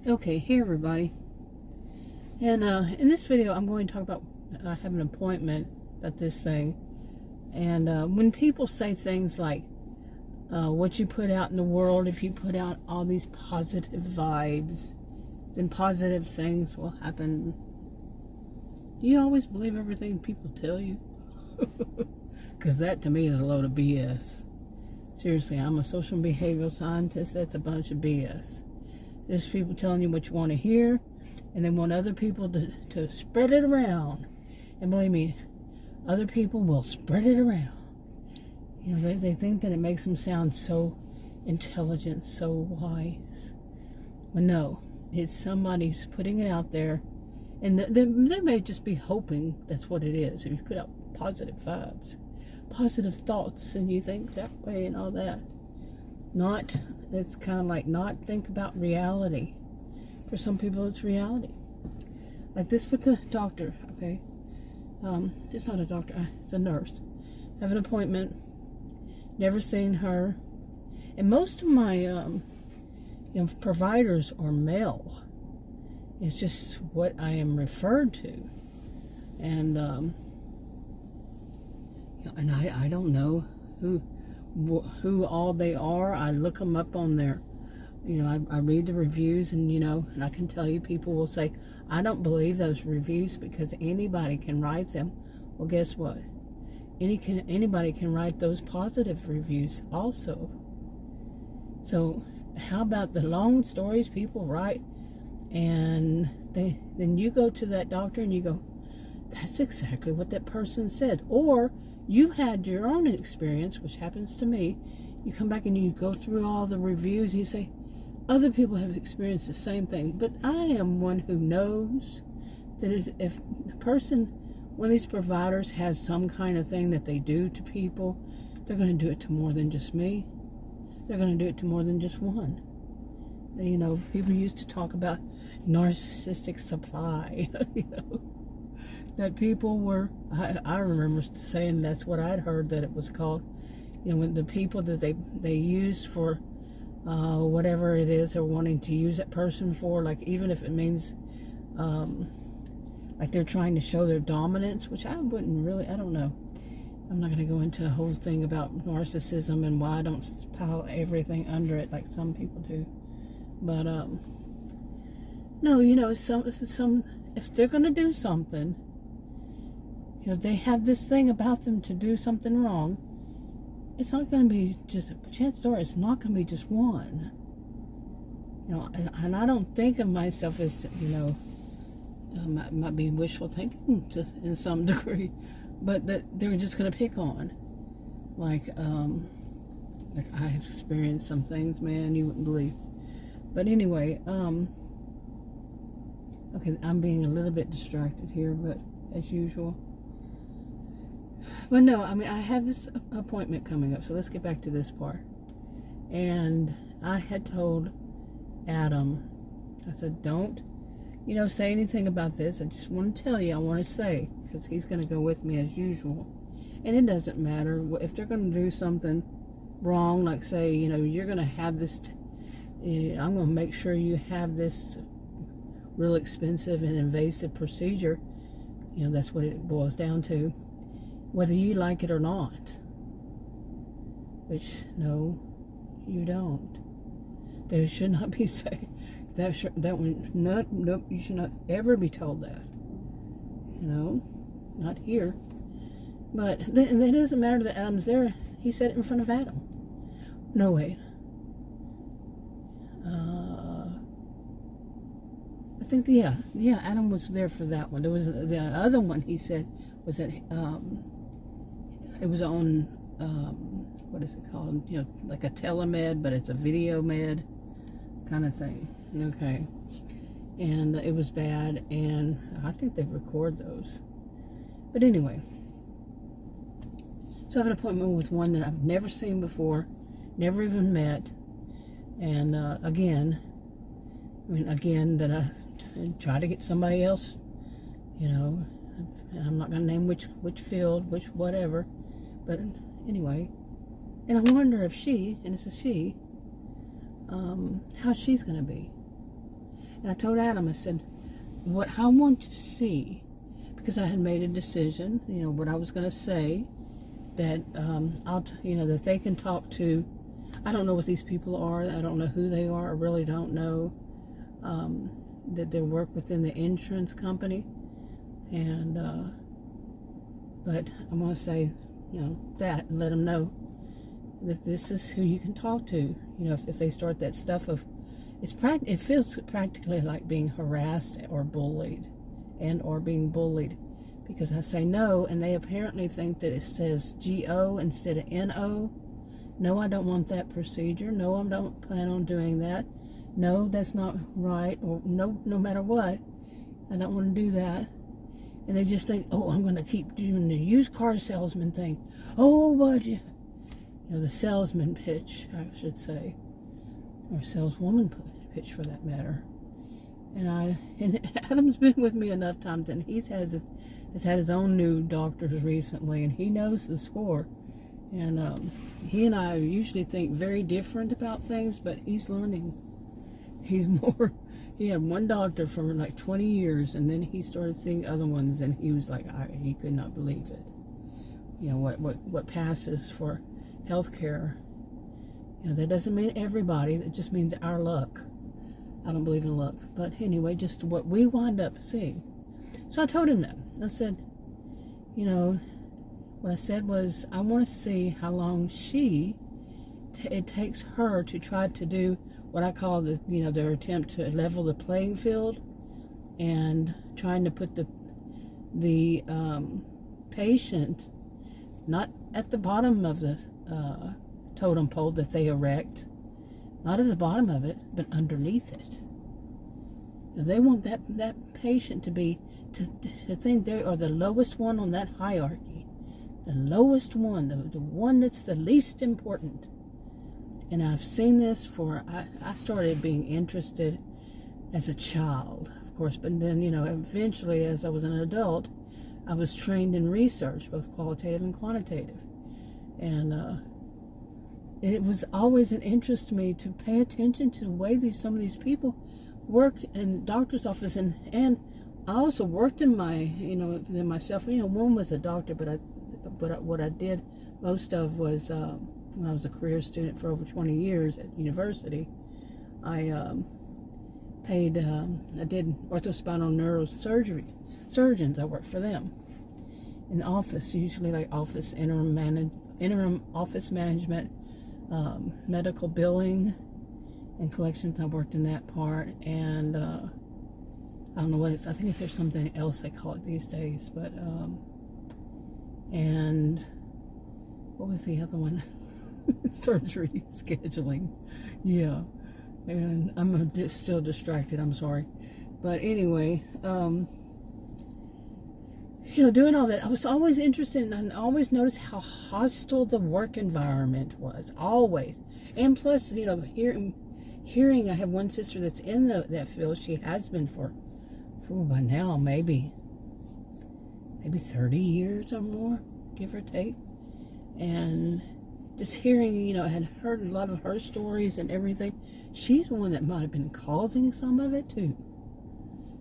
Okay, hey everybody. And in this video, I'm going to talk about I have an appointment about this thing. And when people say things like, what you put out in the world, if you put out all these positive vibes, then positive things will happen. Do you always believe everything people tell you? Because that to me is a load of BS. Seriously, I'm a social and behavioral scientist. That's a bunch of BS. There's people telling you what you want to hear, and they want other people to spread it around. And believe me, other people will spread it around. You know, they think that it makes them sound so intelligent, so wise. But no, it's somebody who's putting it out there, and they may just be hoping that's what it is. If you put out positive vibes, positive thoughts, and you think that way and all that. It's kind of like not think about reality. For some people, it's reality. Like this with the doctor, okay? It's not a doctor, it's a nurse. I have an appointment, never seen her. And most of my providers are male. It's just what I am referred to. And, and I don't know who all they are. I look them up on their, I read the reviews, and and I can tell you, people will say, I don't believe those reviews because anybody can write them. Well, guess what? Anybody can write those positive reviews also. So how about the long stories people write, and then you go to that doctor and you go, that's exactly what that person said. Or you had your own experience, which happens to me. You come back and you go through all the reviews and you say, other people have experienced the same thing. But I am one who knows that if the person, one of these providers has some kind of thing that they do to people, they're going to do it to more than just me. They're going to do it to more than just one. People used to talk about narcissistic supply, that people were, I remember saying that's what I'd heard that it was called, when the people that they use for whatever it is they're wanting to use that person for, like even if it means like they're trying to show their dominance, which I wouldn't really, I don't know. I'm not going to go into a whole thing about narcissism and why I don't pile everything under it like some people do. But no, some if they're going to do something, they have this thing about them to do something wrong, it's not going to be just, chances are it's not going to be just one. And I don't think of myself as, might be wishful thinking in some degree, but that they're just going to pick on. Like I have experienced some things, man, you wouldn't believe. But anyway, okay, I'm being a little bit distracted here, but as usual. But no, I have this appointment coming up, so let's get back to this part. And I had told Adam, I said, don't, say anything about this. I just want to tell you, I want to say, because he's going to go with me as usual. And it doesn't matter if they're going to do something wrong, like say, you're going to have this, I'm going to make sure you have this real expensive and invasive procedure. That's what it boils down to. Whether you like it or not. Which, no, you don't. There should not be say that one. Nope. You should not ever be told that. Not here. But it doesn't matter that Adam's there. He said it in front of Adam. No, wait. I think Adam was there for that one. There was the other one. He said was that it was on, what is it called? Like a telemed, but it's a video med kind of thing. Okay. And it was bad, and I think they record those. But anyway. So I have an appointment with one that I've never seen before, never even met. And again, that I try to get somebody else, and I'm not going to name which field, which whatever. But anyway, and I wonder if she, and it's a she, how she's going to be. And I told Adam, I said, what I want to see, because I had made a decision, what I was going to say, that that they can talk to. I don't know what these people are. I don't know who they are. I really don't know. That they work within the insurance company, and but I'm going to say, that, and let them know that this is who you can talk to. If they start that stuff of, it feels practically like being harassed or bullied, or being bullied, because I say no, and they apparently think that it says G-O instead of N-O. No, I don't want that procedure. No, I don't plan on doing that. No, that's not right. Or no matter what, I don't want to do that. And they just think, oh, I'm going to keep doing the used car salesman thing. Oh, but the salesman pitch, I should say, or saleswoman pitch for that matter. And Adam's been with me enough times, and has had his own new doctors recently, and he knows the score. And he and I usually think very different about things, but he's learning. He had one doctor for like 20 years, and then he started seeing other ones, and he was like, he could not believe it. What passes for healthcare. That doesn't mean everybody, that just means our luck. I don't believe in luck. But anyway, just what we wind up seeing. So I told him that. I said, what I said was, I want to see how long it takes her to try to do what I call their attempt to level the playing field, and trying to put the patient not at the bottom of the totem pole that they erect, not at the bottom of it, but underneath it. They want that patient to think they are the lowest one on that hierarchy, the lowest one, the one that's the least important. And I've seen this I started being interested as a child, of course, but then, eventually as I was an adult, I was trained in research, both qualitative and quantitative. And it was always an interest to me to pay attention to the way some of these people work in doctor's office. And I also worked in myself. One was a doctor, but what I did most of was, when I was a career student for over 20 years at university, I did orthospinal neurosurgery. Surgeons, I worked for them in the office, usually like office interim office management, medical billing and collections. I worked in that part, and I don't know I think if there's something else they call it these days, but and what was the other one? Surgery scheduling, yeah. And I'm still distracted, I'm sorry. But anyway, doing all that, I was always interested, and I always noticed how hostile the work environment was, always. And plus, hearing, I have one sister that's in that field. She has been for by now maybe 30 years or more, give or take. And just hearing, I had heard a lot of her stories and everything. She's one that might have been causing some of it too.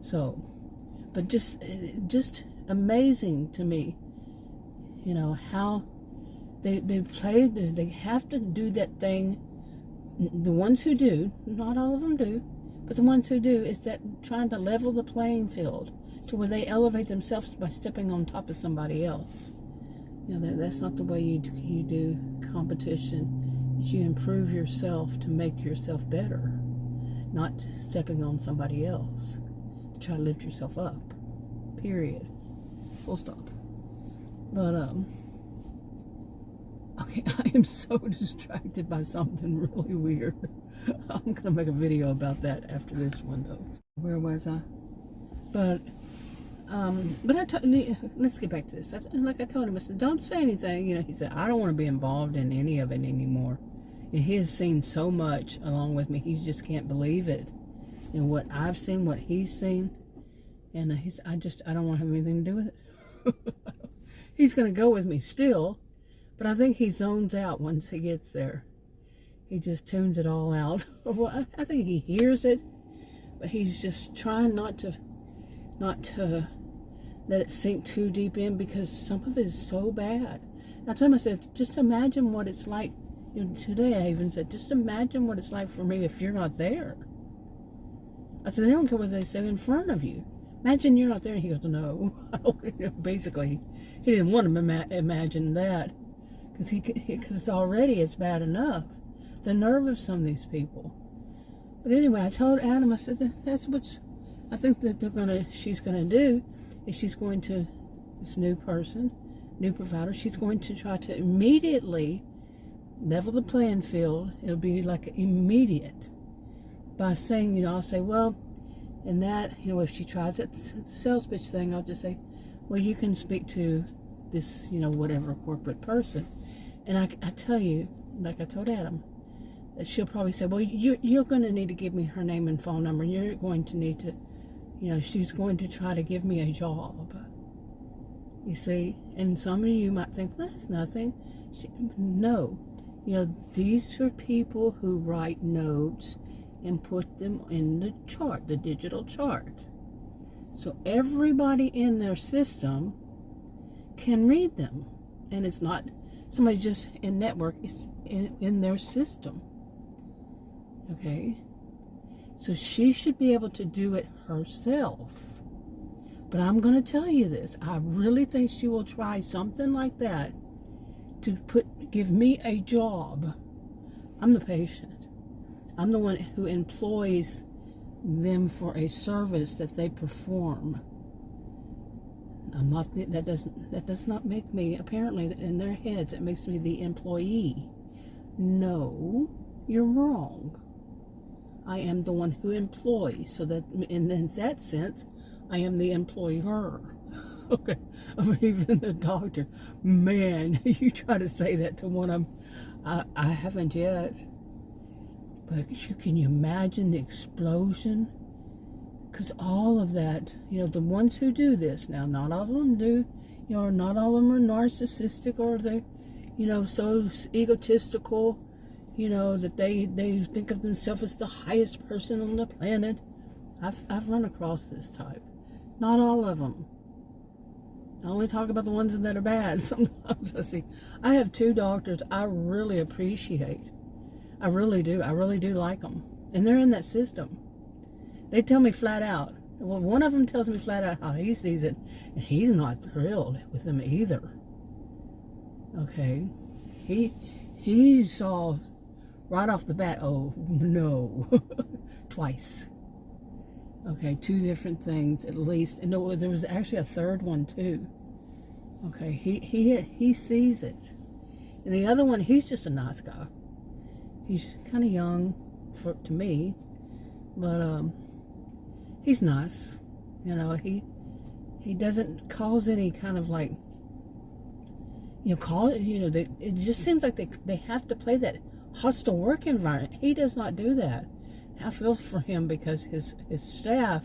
So, but just amazing to me, how they have to do that thing. The ones who do, not all of them do, but the ones who do, is that trying to level the playing field to where they elevate themselves by stepping on top of somebody else. That's not the way you do competition. Is you improve yourself to make yourself better, not stepping on somebody else to try to lift yourself up. Period. Full stop. But okay, I am so distracted by something really weird. I'm gonna make a video about that after this one, though. Where was I? But let's get back to this. Like I told him, I said, don't say anything. He said, I don't want to be involved in any of it anymore. He has seen so much along with me. He just can't believe it. What I've seen, what he's seen. And I don't want to have anything to do with it. He's going to go with me still, but I think he zones out once he gets there. He just tunes it all out. Well, I think he hears it, but he's just trying not to let it sink too deep in, because some of it is so bad. I told him, I said, just imagine what it's like. Today I even said, just imagine what it's like for me if you're not there. I said, they don't care what they say in front of you. Imagine you're not there. And he goes, no. Basically, he didn't want to imagine that, because already it's bad enough. The nerve of some of these people. But anyway, I told Adam, I said, that's what I think that she's gonna do, is she's going to, this new provider, she's going to try to immediately level the playing field. It'll be like immediate, by saying, I'll say, well, and that, if she tries that sales pitch thing, I'll just say, well, you can speak to this, whatever corporate person. And I tell you, like I told Adam, that she'll probably say, well, you're going to need to give me her name and phone number, and you're going to need to, she's going to try to give me a job. You see? And some of you might think, well, that's nothing. No. These are people who write notes and put them in the chart, the digital chart. So everybody in their system can read them. And it's not somebody just in network, it's in their system. Okay? So she should be able to do it herself. But I'm going to tell you this. I really think she will try something like that to give me a job. I'm the patient. I'm the one who employs them for a service that they perform. I'm not. That does not make me, apparently in their heads, it makes me the employee. No, you're wrong. I am the one who employs, so that in that sense, I am the employer. Okay, even the doctor. Man, you try to say that to one of them. I haven't yet. But can you imagine the explosion? Because all of that, the ones who do this, now not all of them do, not all of them are narcissistic, or they're, so egotistical, that they think of themselves as the highest person on the planet. I've run across this type. Not all of them. I only talk about the ones that are bad. Sometimes I have 2 doctors I really appreciate. I really do. I really do like them. And they're in that system. They tell me flat out. Well, one of them tells me flat out how he sees it. And he's not thrilled with them either. Okay. He saw right off the bat, oh, no. Twice. Okay, 2 different things at least. And no, there was actually a third one too. Okay, he sees it. And the other one, he's just a nice guy. He's kind of young to me, but he's nice. He doesn't cause any kind of like, it just seems like they have to play that hostile work environment. He does not do that. I feel for him, because his staff,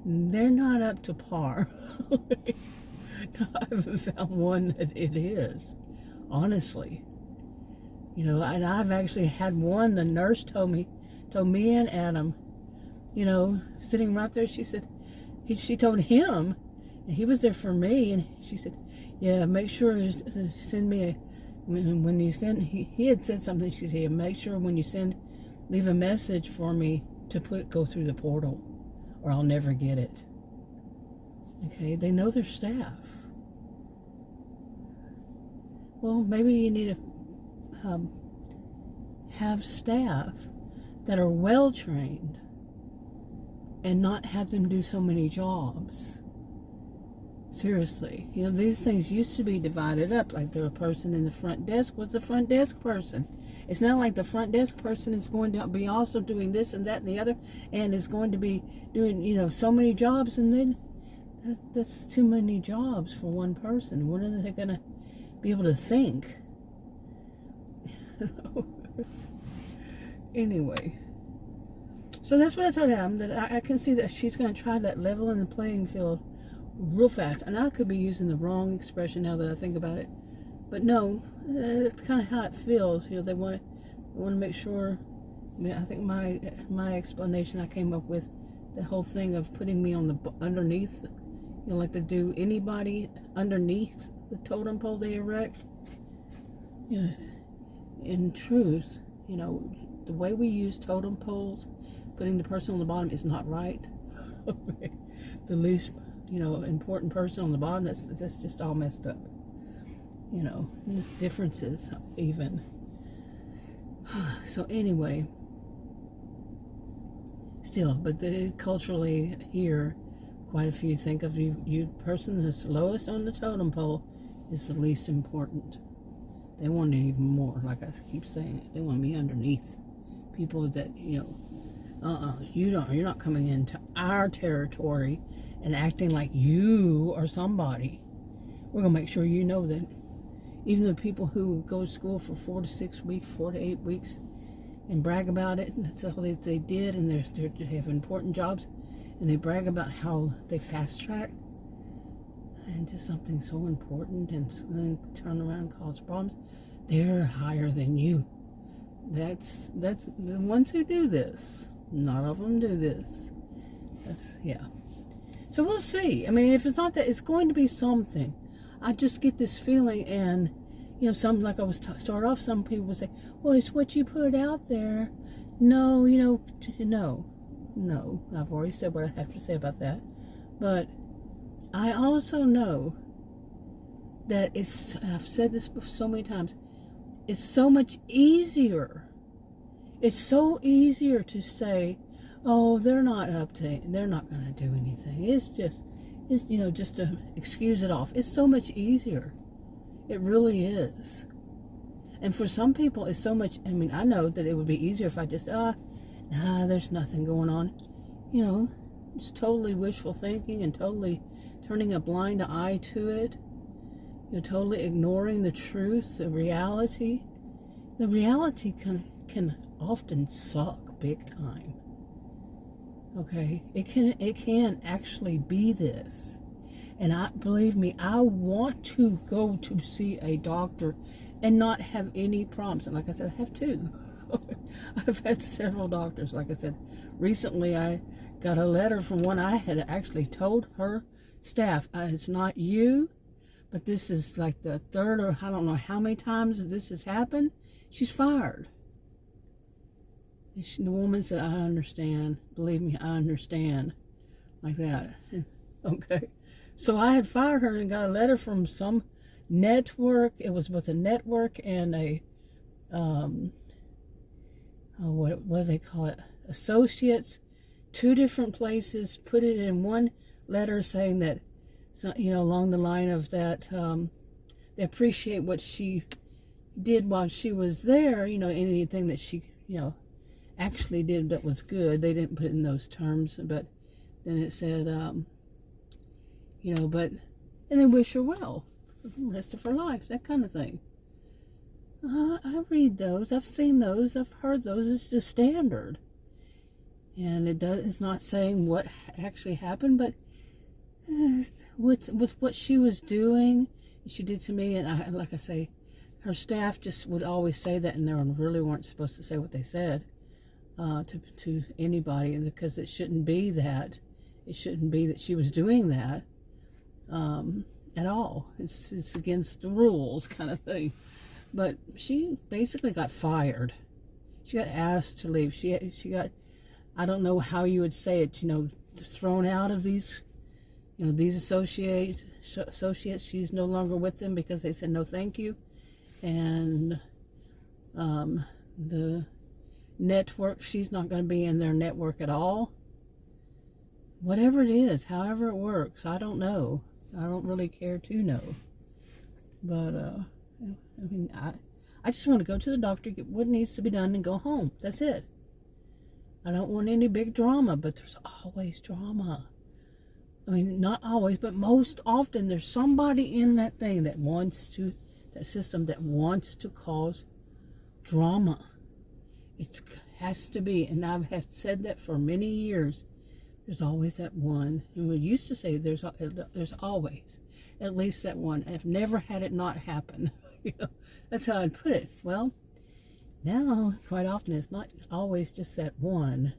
they're not up to par. I haven't found one that it is, honestly. And I've actually had one, the nurse told me and Adam, sitting right there, she said, she told him, and he was there for me, and she said, yeah, make sure to send me when you send, he had said something, she said, yeah, make sure when you send, leave a message for me to go through the portal, or I'll never get it. Okay, they know their staff. Well, maybe you need to have staff that are well trained and not have them do so many jobs. Seriously, these things used to be divided up, like the person in the front desk was the front desk person. It's not like the front desk person is going to be also doing this and that and the other, and is going to be doing, so many jobs, and then that's too many jobs for one person. When are they going to be able to think? Anyway, so that's what I told him, that I can see that she's going to try that level in the playing field real fast. And I could be using the wrong expression now that I think about it, but no, that's kind of how it feels. They want to make sure I think my explanation I came up with, the whole thing of putting me on the underneath, like they do anybody underneath the totem pole they erect. In truth, the way we use totem poles, putting the person on the bottom is not right. The least, important person on the bottom, that's just all messed up. There's differences even. So anyway, still, but culturally here, quite a few think of you person that's lowest on the totem pole is the least important. They want it even more, like I keep saying. They want me underneath. People that, you're not coming into our territory and acting like you are somebody. We're going to make sure you know that even the people who go to school for 4 to 6 weeks, 4 to 8 weeks, and brag about it, that's all they did, and they have important jobs, and they brag about how they fast-tracked into something so important and then turn around and cause problems. They're higher than you. That's the ones who do this. None of them do this. Yeah. So we'll see. I mean, if it's not that, it's going to be something. I just get this feeling, and some, like I was start off, some people would say, well, it's what you put out there. No, no. I've already said what I have to say about that. But I also know that I've said this so many times, it's so much easier. It's so easier to say, oh, they're not going to do anything. It's just to excuse it off. It's so much easier. It really is. And for some people, it's so much, I know that it would be easier if I just, there's nothing going on. It's totally wishful thinking and totally turning a blind eye to it. Totally ignoring the truth, the reality. The reality can often suck big time. Okay? It can actually be this. And believe me, I want to go to see a doctor and not have any problems. And like I said, I have two. I've had several doctors. Like I said, recently I got a letter from one. I had actually told her staff, it's not you, but this is like the third, or I don't know how many times this has happened. She's fired. The woman said, I understand. Believe me, I understand. Like that. Okay. So I had fired her and got a letter from some network. It was with a network and a, what do they call it? Associates. 2 different places. Put it in one letter saying that, along the line of that, they appreciate what she did while she was there. Anything that she, actually did that was good. They didn't put it in those terms, but then it said, and they wish her well for the rest of her life, that kind of thing. I read those. I've seen those. I've heard those. It's just standard. And it's not saying what actually happened, but with what she was doing, she did to me, and like I say, her staff just would always say that, and they really weren't supposed to say what they said to anybody, because it shouldn't be that. It shouldn't be that she was doing that at all. It's against the rules, kind of thing. But she basically got fired. She got asked to leave. She got, I don't know how you would say it, thrown out of these, these associates. She's no longer with them because they said no thank you. And the network, she's not going to be in their network at all. Whatever it is, however it works, I don't know. I don't really care to know. But, I just want to go to the doctor, get what needs to be done, and go home. That's it. I don't want any big drama, but there's always drama. Not always, but most often there's somebody in that thing that system that wants to cause drama. It has to be, and I have said that for many years. There's always that one, and we used to say there's always at least that one. I've never had it not happen. That's how I'd put it. Well, Now, quite often, it's not always just that one.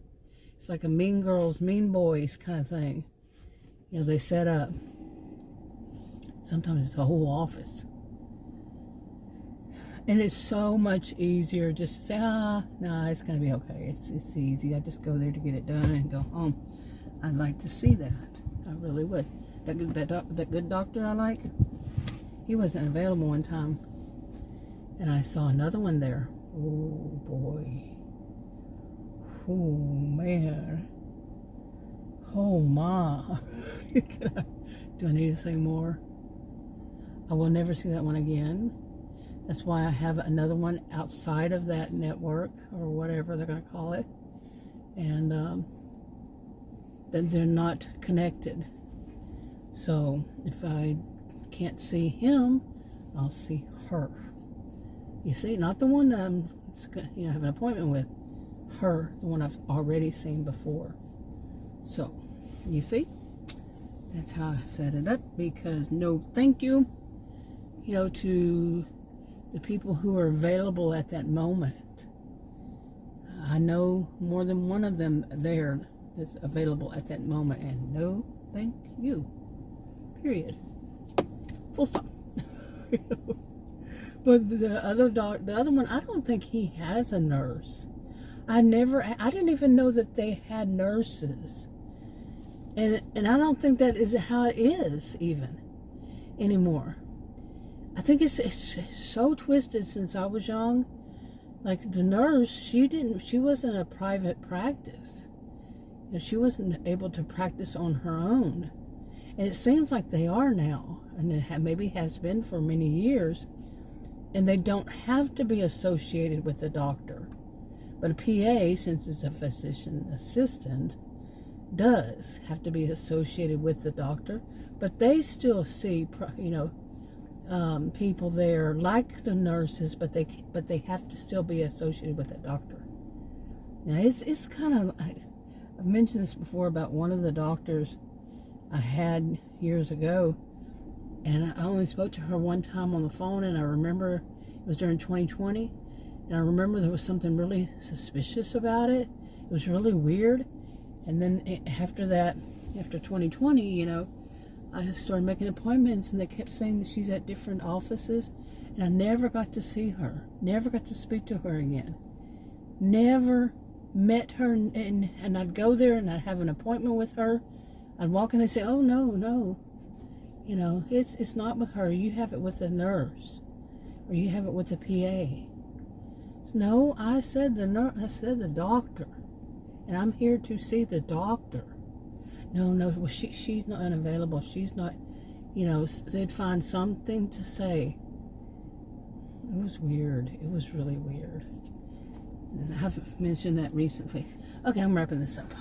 It's like a mean girls, mean boys kind of thing. You know, they set up. Sometimes it's a whole office. And it's so much easier just to say, no, it's going to be okay. It's easy. I just go there to get it done and go home. I'd like to see that. I really would. That good doctor I like, he wasn't available one time. And I saw another one there. Oh, boy. Oh, man. Oh, my. Do I need to say more? I will never see that one again. That's why I have another one outside of that network, or whatever they're going to call it. And then they're not connected. So if I can't see him, I'll see her. You see, not the one that I'm have an appointment with. Her, the one I've already seen before. So, you see, that's how I set it up, because no thank you, to the people who are available at that moment. I know more than one of them there that's available at that moment, and no thank you. Period. Full stop. But the other one, I don't think he has a nurse. I didn't even know that they had nurses. And I don't think that is how it is even anymore. I think it's so twisted since I was young. Like the nurse, she wasn't a private practice. She wasn't able to practice on her own. And it seems like they are now, and it maybe has been for many years. And they don't have to be associated with a doctor. But a PA, since it's a physician assistant, does have to be associated with the doctor. But they still see, people there like the nurses, but they have to still be associated with the doctor. Now, it's kind of, I've mentioned this before about one of the doctors I had years ago. And I only spoke to her one time on the phone, and I remember it was during 2020, and I remember there was something really suspicious about it. It was really weird. And then after that, after 2020, I started making appointments, and they kept saying that she's at different offices, and I never got to see her, never got to speak to her again, never met her, and I'd go there, and I'd have an appointment with her. I'd walk in, and they'd say, oh, no. It's not with her. You have it with the nurse, or you have it with the PA. No, I said the doctor, and I'm here to see the doctor. No, well, she's not unavailable. She's not, they'd find something to say. It was weird. It was really weird. And I've mentioned that recently. Okay, I'm wrapping this up.